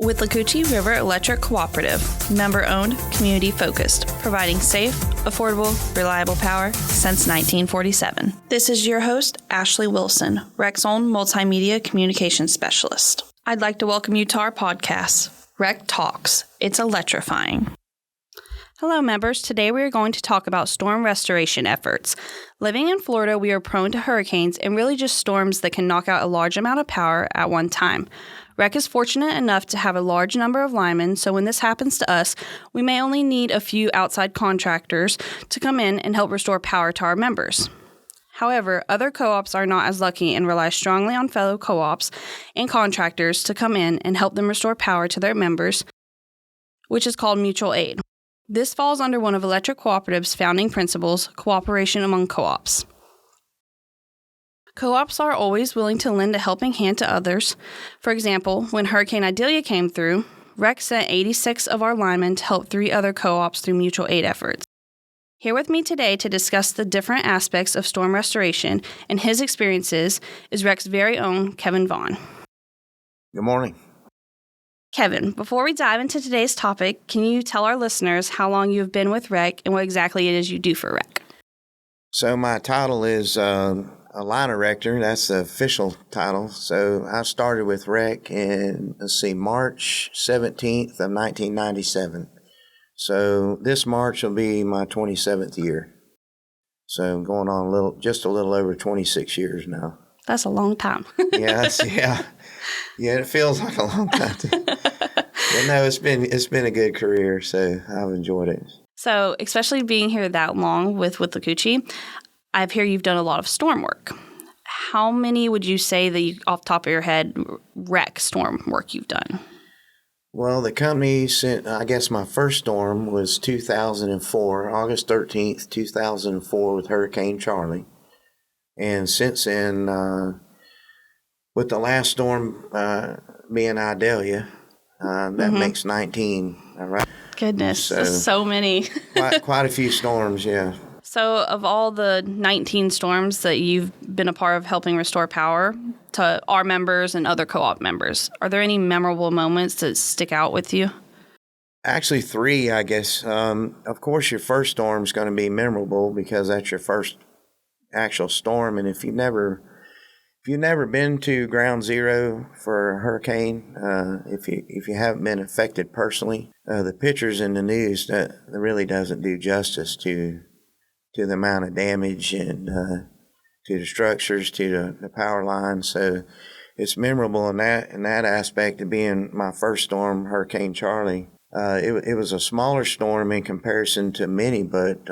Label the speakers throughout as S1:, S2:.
S1: Withlacoochee River Electric Cooperative, member-owned, community-focused, providing safe, affordable, reliable power since 1947. This is your host, Ashley Wilson, WREC's own multimedia communications specialist. I'd like to welcome you to our podcast, WREC Talks. It's electrifying. Hello, members. Today we are going to talk about storm restoration efforts. Living in Florida, we are prone to hurricanes and really just storms that can knock out a large amount of power at one time. WREC is fortunate enough to have a large number of linemen, so when this happens to us, we may only need a few outside contractors to come in and help restore power to our members. However, other co-ops are not as lucky and rely strongly on fellow co-ops and contractors to come in and help them restore power to their members, which is called mutual aid. This falls under one of Electric Cooperative's founding principles, cooperation among co-ops. Co-ops are always willing to lend a helping hand to others. For example, when Hurricane Idalia came through, WREC sent 86 of our linemen to help 3 other co-ops through mutual aid efforts. Here with me today to discuss the different aspects of storm restoration and his experiences is WREC's very own Kevin Vaughn.
S2: Good morning.
S1: Kevin, before we dive into today's topic, can you tell our listeners how long you've been with WREC and what exactly it is you do for WREC?
S2: So my title is a line erector. That's the official title. So I started with WREC in, March 17th of 1997. So this March will be my 27th year. So I'm going on just a little over 26 years now.
S1: That's a long time.
S2: Yeah, it feels like a long time. But no, it's been a good career, so I've enjoyed it.
S1: So, especially being here that long with Withlacoochee, I hear you've done a lot of storm work. How many would you say that you, off the top of your head, WREC storm work you've done?
S2: Well, the company sent, I guess my first storm was 2004, August 13th, 2004 with Hurricane Charlie. And since then, with the last storm being Idalia, that makes 19, all right?
S1: Goodness, so many.
S2: quite a few storms, yeah.
S1: So of all the 19 storms that you've been a part of helping restore power to our members and other co-op members, are there any memorable moments that stick out with you?
S2: Actually, 3, I guess. Of course, your first storm is going to be memorable because that's your first actual storm. And if you've never been to ground zero for a hurricane, if you haven't been affected personally, the pictures in the news that really doesn't do justice to the amount of damage and to the structures, to the power lines. So it's memorable in that aspect of being my first storm, Hurricane Charlie. It was a smaller storm in comparison to many, but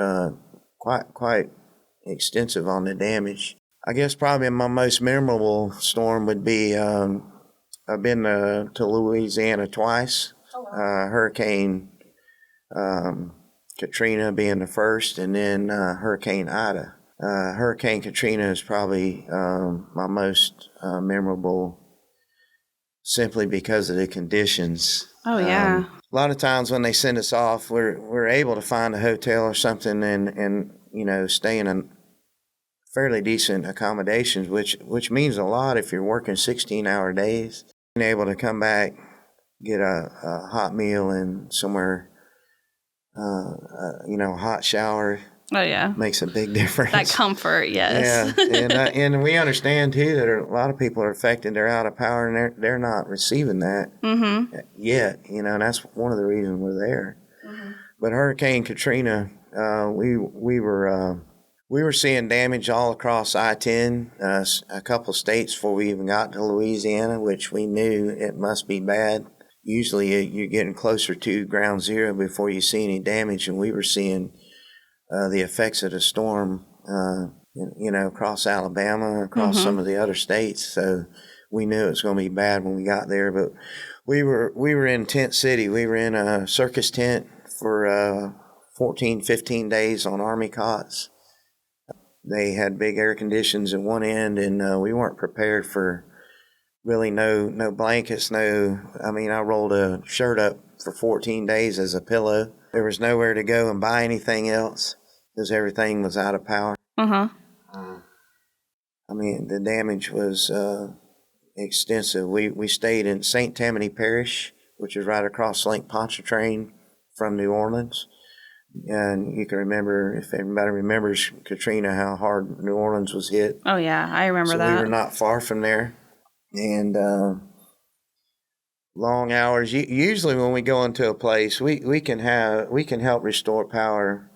S2: quite extensive on the damage. I guess probably my most memorable storm would be I've been to Louisiana twice. Hurricane Katrina being the first, and then Hurricane Ida. Hurricane Katrina is probably my most memorable simply because of the conditions.
S1: Oh, yeah.
S2: A lot of times when they send us off, we're able to find a hotel or something and stay in a fairly decent accommodations, which means a lot if you're working 16-hour days. Being able to come back, get a hot meal and somewhere, hot shower.
S1: Oh, yeah.
S2: Makes a big difference.
S1: That comfort, yes.
S2: Yeah, and we understand, too, that a lot of people are affected. They're out of power, and they're not receiving that yet, and that's one of the reasons we're there. Mm-hmm. But Hurricane Katrina, we were seeing damage all across I-10, a couple states before we even got to Louisiana, which we knew it must be bad. Usually you're getting closer to ground zero before you see any damage, and we were seeing the effects of the storm, across Alabama, across some of the other states. So we knew it was going to be bad when we got there. But we were in Tent City. We were in a circus tent for 14, 15 days on Army cots. They had big air conditions at one end, and we weren't prepared for really no blankets, I rolled a shirt up for 14 days as a pillow. There was nowhere to go and buy anything else because everything was out of power. The damage was extensive. We stayed in St. Tammany Parish, which is right across Lake Pontchartrain from New Orleans. And you can remember, if everybody remembers Katrina, how hard New Orleans was hit.
S1: Oh, yeah, I remember that.
S2: So we were not far from there. And long hours. Usually when we go into a place, we can help restore power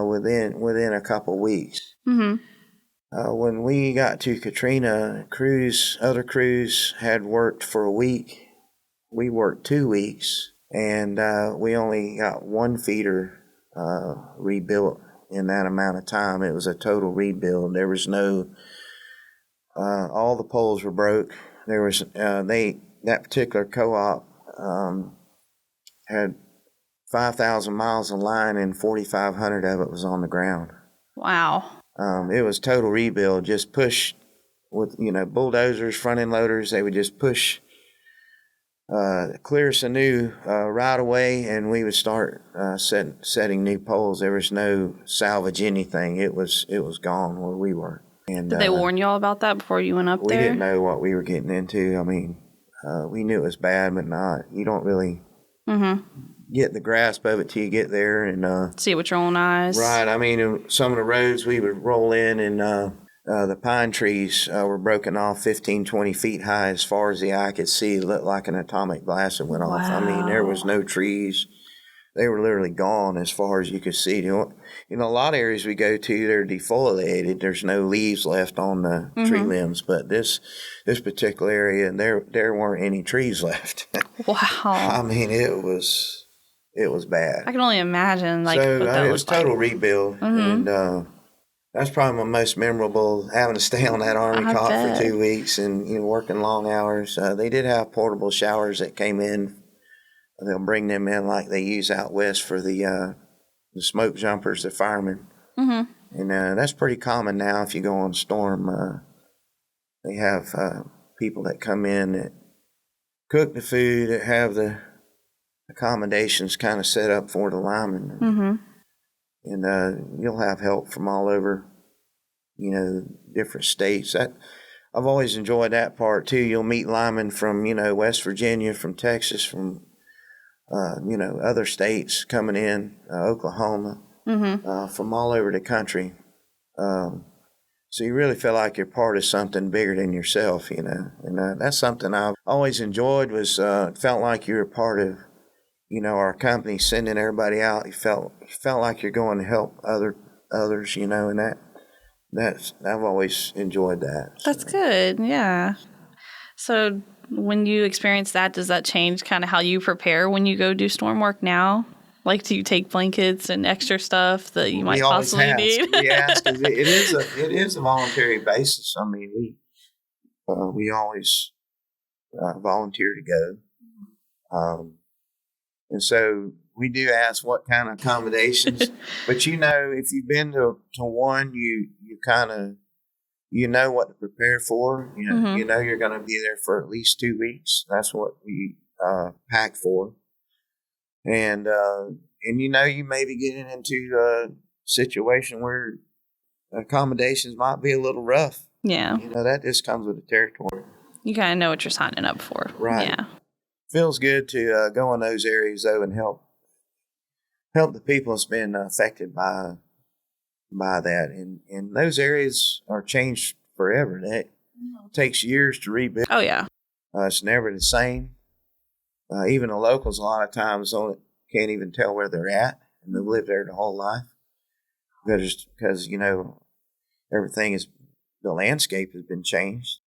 S2: within a couple weeks.
S1: Mm-hmm.
S2: When we got to Katrina, other crews had worked for a week. We worked 2 weeks, and we only got one feeder rebuilt in that amount of time. It was a total rebuild. There was no, all the poles were broke. There was, that particular co-op had 5,000 miles of line and 4,500 of it was on the ground.
S1: Wow.
S2: It was total rebuild, just push with, bulldozers, front end loaders. They would just push, clear us a new right away, and we would start setting new poles. There was no salvage anything. It was gone where we were. And
S1: did they warn y'all about that before you went up there?
S2: We didn't know what we were getting into. I mean, we knew it was bad, but you don't really get the grasp of it till you get there and
S1: see it with your own eyes.
S2: Right. I mean, some of the roads we would roll in, and the pine trees were broken off 15, 20 feet high as far as the eye could see. It looked like an atomic blast that went off. I mean, there was no trees. They were literally gone as far as you could see. A lot of areas we go to, they're defoliated. There's no leaves left on the tree limbs. But this particular area, there weren't any trees left.
S1: Wow.
S2: I mean, it was bad.
S1: I can only imagine.
S2: It was total rebuild, and that's probably my most memorable, having to stay on that Army cot for 2 weeks and working long hours. They did have portable showers that came in. They'll bring them in like they use out west for the smoke jumpers, the firemen. Mm-hmm. And that's pretty common now if you go on storm. They have people that come in that cook the food, that have the accommodations kind of set up for the linemen. Mm-hmm. And you'll have help from all over, different states. I've always enjoyed that part too. You'll meet linemen from, West Virginia, from Texas, from other states coming in, Oklahoma, from all over the country. So you really feel like you're part of something bigger than yourself, and that's something I've always enjoyed, was felt like you were part of, our company, sending everybody out. You felt like you're going to help others, and I've always enjoyed that.
S1: That's good. Yeah. So when you experience that, does that change kind of how you prepare when you go do storm work now? Like, do you take blankets and extra stuff that you might possibly need?
S2: Yeah, it is a voluntary basis. I mean, we always volunteer to go. And so we do ask what kind of accommodations. But, if you've been to one, you kind of, what to prepare for. You're going to be there for at least 2 weeks. That's what we pack for. And you may be getting into a situation where accommodations might be a little rough.
S1: Yeah.
S2: That just comes with the territory.
S1: You kind of know what you're signing up for.
S2: Right.
S1: Yeah.
S2: Feels good to go in those areas, though, and help the people that's been affected by that. And those areas are changed forever. That takes years to rebuild.
S1: Oh, yeah.
S2: It's never the same. Even the locals, a lot of times, can't even tell where they're at, and they've lived there their whole life. Because everything the landscape has been changed.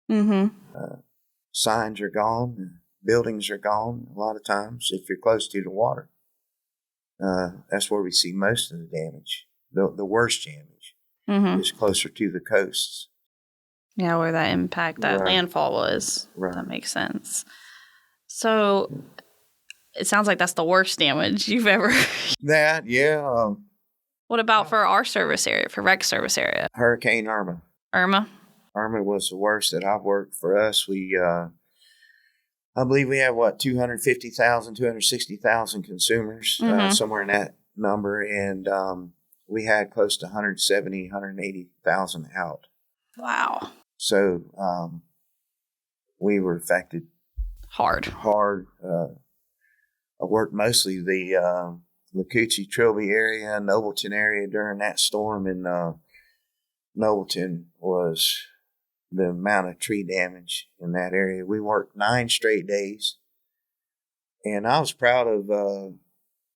S2: Signs are gone. Buildings are gone a lot of times if you're close to the water. That's where we see most of the damage. The worst damage is closer to the coasts.
S1: Yeah, where that impact, that landfall was.
S2: Right.
S1: That makes sense. So it sounds like that's the worst damage you've ever.
S2: That, yeah.
S1: What about for our service area, for WREC service area?
S2: Hurricane Irma.
S1: Irma
S2: was the worst that I've worked for us. We, I believe we have, 250,000, 260,000 consumers, somewhere in that number. And we had close to 170, 180,000 out.
S1: Wow.
S2: So we were affected
S1: hard.
S2: I worked mostly the Lacoochee, Trilby area, Nobleton area during that storm, and Nobleton was the amount of tree damage in that area. We worked 9 straight days, and I was proud of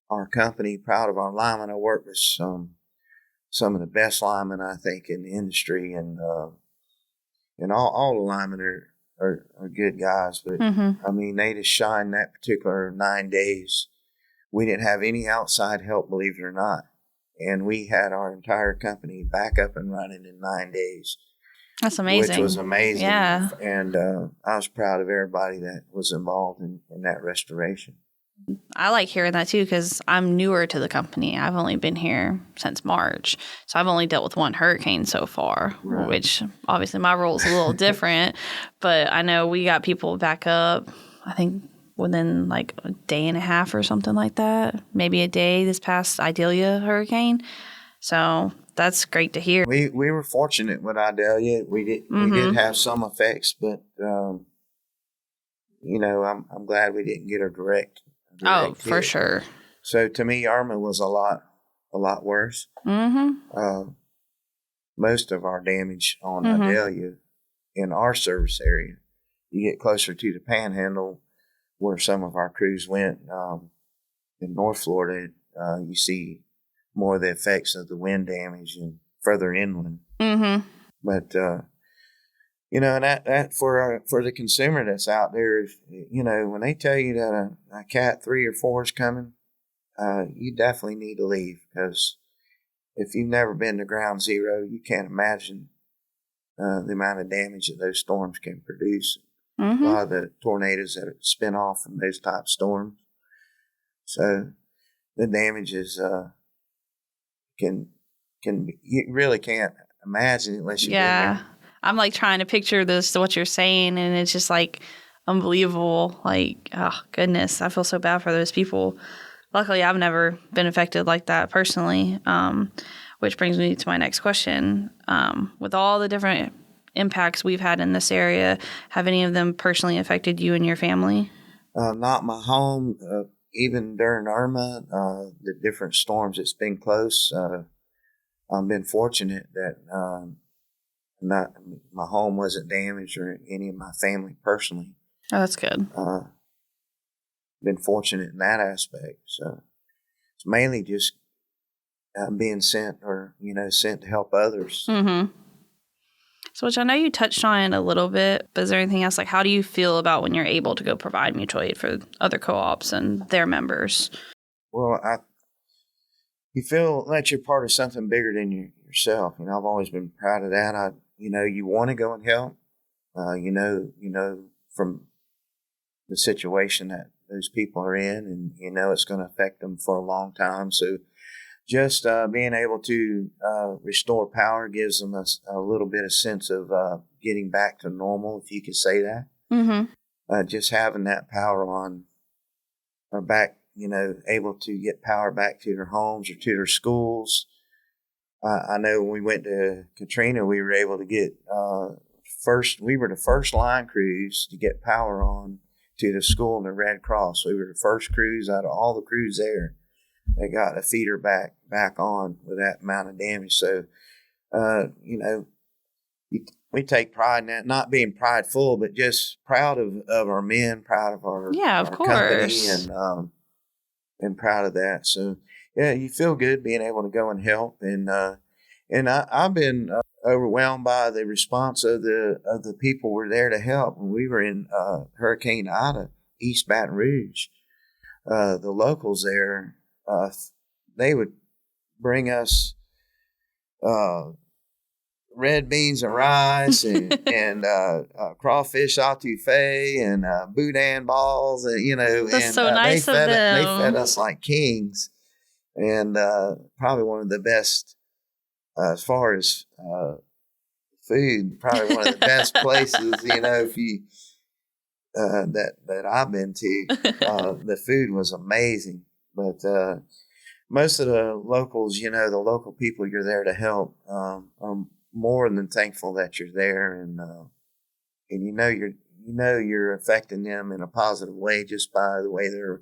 S2: our company, proud of our linemen. I worked with some of the best linemen, I think, in the industry, and all the linemen are good guys, but I mean, they just shined that particular 9 days. We didn't have any outside help, believe it or not, and we had our entire company back up and running in 9 days.
S1: That's amazing.
S2: Which was amazing.
S1: Yeah.
S2: And I was proud of everybody that was involved in that restoration.
S1: I like hearing that too, because I'm newer to the company. I've only been here since March. So I've only dealt with one hurricane so far,
S2: Right.
S1: Which obviously my role is a little different. But I know we got people back up, I think within like a day and a half or something like that. Maybe a day this past Idalia hurricane. So that's great to hear.
S2: We were fortunate with Idalia. We did have some effects, but I'm glad we didn't get a direct
S1: Oh, for
S2: hit.
S1: sure.
S2: So to me, Irma was a lot worse. Most of our damage on Idalia in our service area. You get closer to the Panhandle, where some of our crews went in North Florida. You see more of the effects of the wind damage and further inland. But and that for the consumer that's out there, when they tell you that a Cat 3 or 4 is coming, you definitely need to leave, because if you've never been to ground zero, you can't imagine the amount of damage that those storms can produce. A lot of the tornadoes that spin off from those type storms. So the damages you really can't imagine unless you've been there.
S1: I'm like trying to picture this, what you're saying, and it's just like unbelievable. Like, oh goodness, I feel so bad for those people. Luckily, I've never been affected like that personally, which brings me to my next question. With all the different impacts we've had in this area, have any of them personally affected you and your family?
S2: Not my home. Even during Irma, the different storms, it's been close. I've been fortunate that my home wasn't damaged, or any of my family personally.
S1: Oh, that's good.
S2: Been fortunate in that aspect. So it's mainly just being sent to help others.
S1: So, which I know you touched on it a little bit, but is there anything else? Like, how do you feel about when you're able to go provide mutual aid for other co-ops and their members?
S2: Well, you feel that you're part of something bigger than yourself. I've always been proud of that. You want to go and help. From the situation that those people are in, and it's going to affect them for a long time. So just being able to restore power gives them a little bit of sense of getting back to normal, if you could say that. Just having that power on or back, able to get power back to their homes or to their schools. I know when we went to Katrina, we were able to get we were the first line crews to get power on to the school and the Red Cross. We were the first crews out of all the crews there. They got a feeder back on with that amount of damage. So, we take pride in that, not being prideful, but just proud of our men, proud of our company, and proud of that. So, yeah, you feel good being able to go and help. And I've been overwhelmed by the response of the people who were there to help. When we were in Hurricane Ida, East Baton Rouge, the locals there, they would bring us red beans and rice and crawfish etouffee and boudin balls,
S1: That's so nice of them.
S2: They fed us like kings, and probably one of the best as far as food. Probably one of the best places, if you that I've been to. The food was amazing. But most of the locals, the local people you're there to help, are more than thankful that you're there, and you're affecting them in a positive way just by the way they're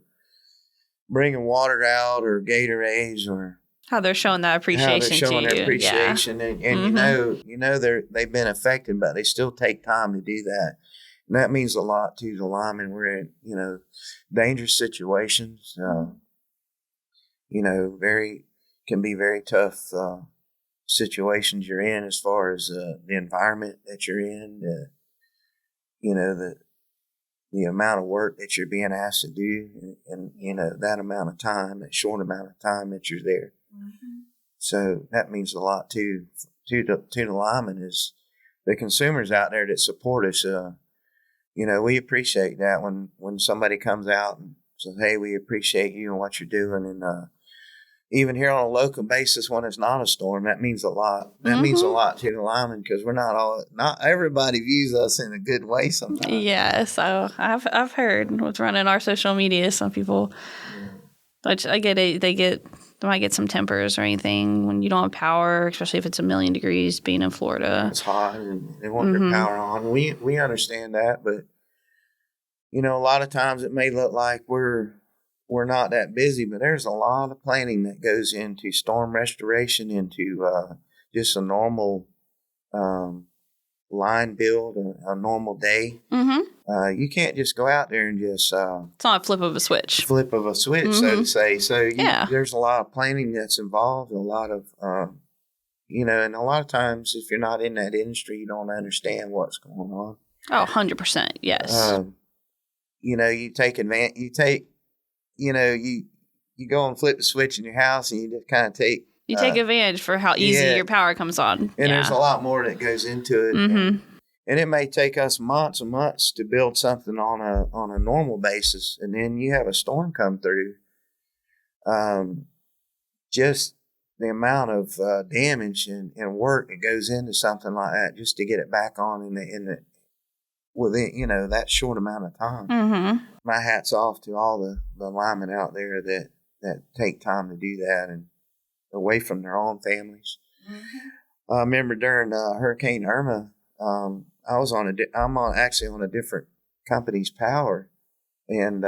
S2: bringing water out or Gatorades or
S1: how they're showing that appreciation
S2: how they're showing
S1: to
S2: their
S1: you.
S2: appreciation. And they've been affected, but they still take time to do that. And that means a lot to the linemen. We're in, dangerous situations, can be very tough situations you're in as far as the environment that you're in, the amount of work that you're being asked to do and that amount of time, that short amount of time that you're there. Mm-hmm. So that means a lot to the linemen is the consumers out there that support us. We appreciate that when somebody comes out and says, hey, we appreciate you and what you're doing. And even here on a local basis when it's not a storm, that means a lot. That means a lot to the linemen because not everybody views us in a good way sometimes.
S1: Yeah, so I've heard with running our social media, some people, which I get it, they might get some tempers or anything when you don't have power, especially if it's 1,000,000 degrees being in Florida.
S2: It's hot and they want their power on. We understand that, but a lot of times it may look like we're not that busy, but there's a lot of planning that goes into storm restoration, into just a normal line build, a normal day. Mm-hmm. You can't just go out there and just...
S1: it's not a flip of a switch.
S2: So to say. So there's a lot of planning that's involved, a lot of, and a lot of times if you're not in that industry, you don't understand what's going on.
S1: Oh, 100%, yes.
S2: You take advantage, you go and flip the switch in your house and you just kind of take...
S1: You take advantage for how easy your power comes on.
S2: And there's a lot more that goes into it. Mm-hmm. And it may take us months and months to build something on a normal basis. And then you have a storm come through. Just the amount of damage and work that goes into something like that just to get it back on within that short amount of time. Mm-hmm. My hat's off to all the linemen out there that take time to do that and away from their own families. Mm-hmm. I remember during Hurricane Irma, I'm actually on a different company's power, and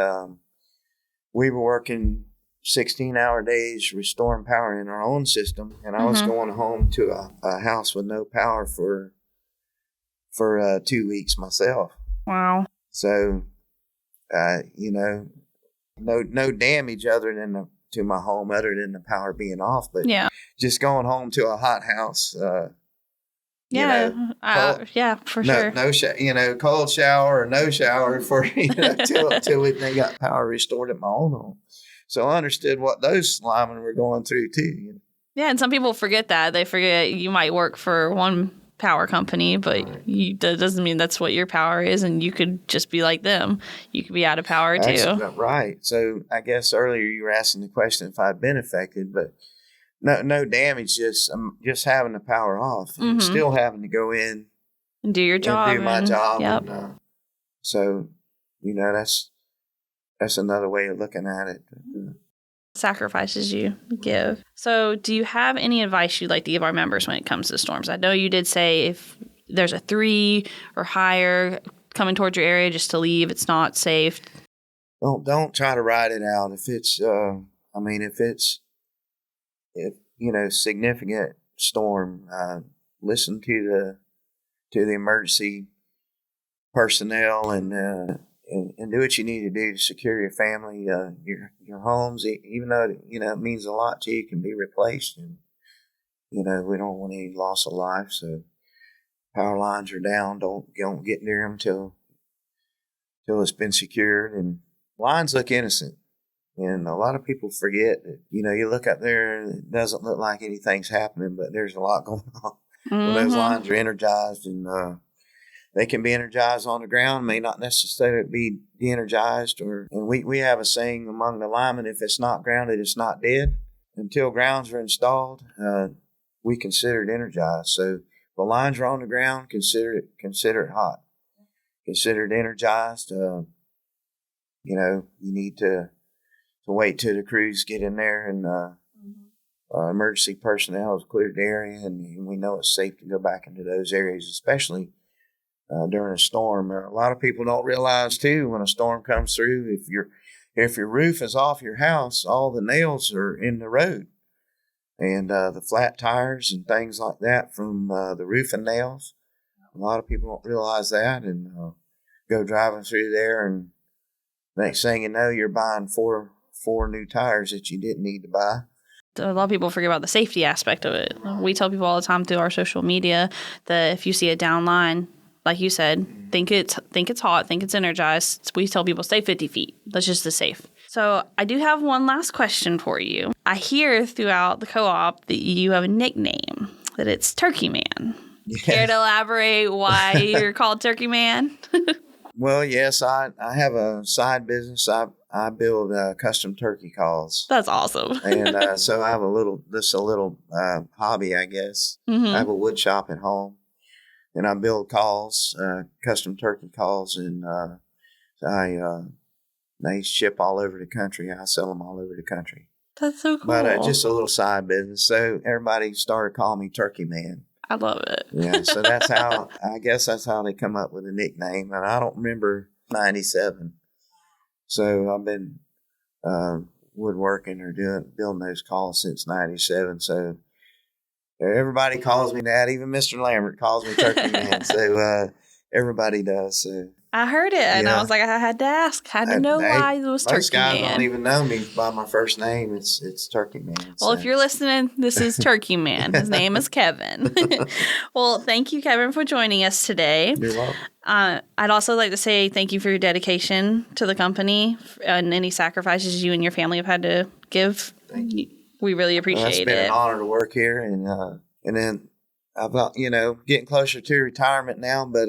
S2: we were working 16-hour days restoring power in our own system, and I was going home to a house with no power for 2 weeks myself.
S1: Wow.
S2: So, no damage to my home other than the power being off, but just going home to a hot house. For sure. No, cold shower or no shower for till they got power restored at my own home. So I understood what those linemen were going through too.
S1: Yeah, and some people forget that. They forget you might work for one power company, but that doesn't mean that's what your power is, and you could just be like them. You could be out of power too.
S2: Right. So I guess earlier you were asking the question if I'd been affected, but no damage, just having the power off and still having to go in
S1: and do your job
S2: and do my job.
S1: Yep.
S2: And, so that's another way of looking at it.
S1: Sacrifices you give. So do you have any advice you'd like to give our members when it comes to storms? I know you did say if there's a 3 or higher coming towards your area, just to leave. It's not safe.
S2: Don't try to ride it out. If it's significant storm, listen to the emergency personnel and do what you need to do to secure your family, your homes. Even though it means a lot to you, can be replaced, and we don't want any loss of life. So power lines are down. Don't get near them till it's been secured. And lines look innocent, and a lot of people forget that. You look up there, and it doesn't look like anything's happening, but there's a lot going on. When those lines are energized, and they can be energized on the ground, may not necessarily be de-energized. And we have a saying among the linemen: if it's not grounded, it's not dead. Until grounds are installed, we consider it energized. So if the lines are on the ground, consider it hot. Consider it energized. You need to wait till the crews get in there and emergency personnel has cleared the area, and we know it's safe to go back into those areas, especially during a storm. A lot of people don't realize too, when a storm comes through, if if your roof is off your house, all the nails are in the road. And the flat tires and things like that from the roofing nails. A lot of people don't realize that and go driving through there, and next thing you know, you're buying four new tires that you didn't need to buy.
S1: A lot of people forget about the safety aspect of it. We tell people all the time through our social media that if you see a down line, like you said, think it's hot, think it's energized. We tell people stay 50 feet. That's just as safe. So I do have one last question for you. I hear throughout the co-op that you have a nickname, that it's Turkey Man.
S2: Yes.
S1: Care to elaborate why you're called Turkey Man?
S2: Well, yes, I have a side business. I build custom turkey calls.
S1: That's awesome.
S2: And so I have a little hobby, I guess.
S1: Mm-hmm.
S2: I have a wood shop at home, and I build calls, custom turkey calls, and they ship all over the country. I sell them all over the country.
S1: That's so cool.
S2: But just a little side business. So everybody started calling me Turkey Man.
S1: I love it.
S2: Yeah, so that's how, I guess that's how they come up with a nickname. And I don't remember 97. So I've been woodworking or building those calls since 97. So everybody calls me that. Even Mr. Lambert calls me Turkey Man. So everybody does. So
S1: I heard it, and I was like, I had to ask. Had to know why it was Turkey Man.
S2: Most guys don't even know me by my first name. It's Turkey Man.
S1: Well, if you're listening, this is Turkey Man. His name is Kevin. Well, thank you, Kevin, for joining us today.
S2: You're welcome.
S1: I'd also like to say thank you for your dedication to the company and any sacrifices you and your family have had to give.
S2: Thank you.
S1: We really appreciate it.
S2: It's been an honor to work here, and then about getting closer to retirement now. But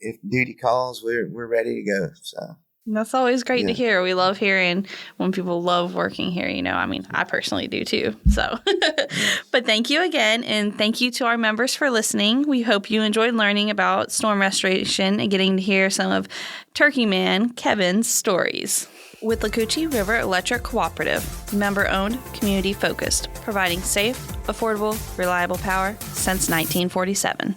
S2: if duty calls, we're ready to go. So
S1: that's always great to hear. We love hearing when people love working here. I mean, I personally do too. So, but thank you again, and thank you to our members for listening. We hope you enjoyed learning about storm restoration and getting to hear some of Turkey Man Kevin's stories. With Lacoochee River Electric Cooperative, member-owned, community-focused, providing safe, affordable, reliable power since 1947.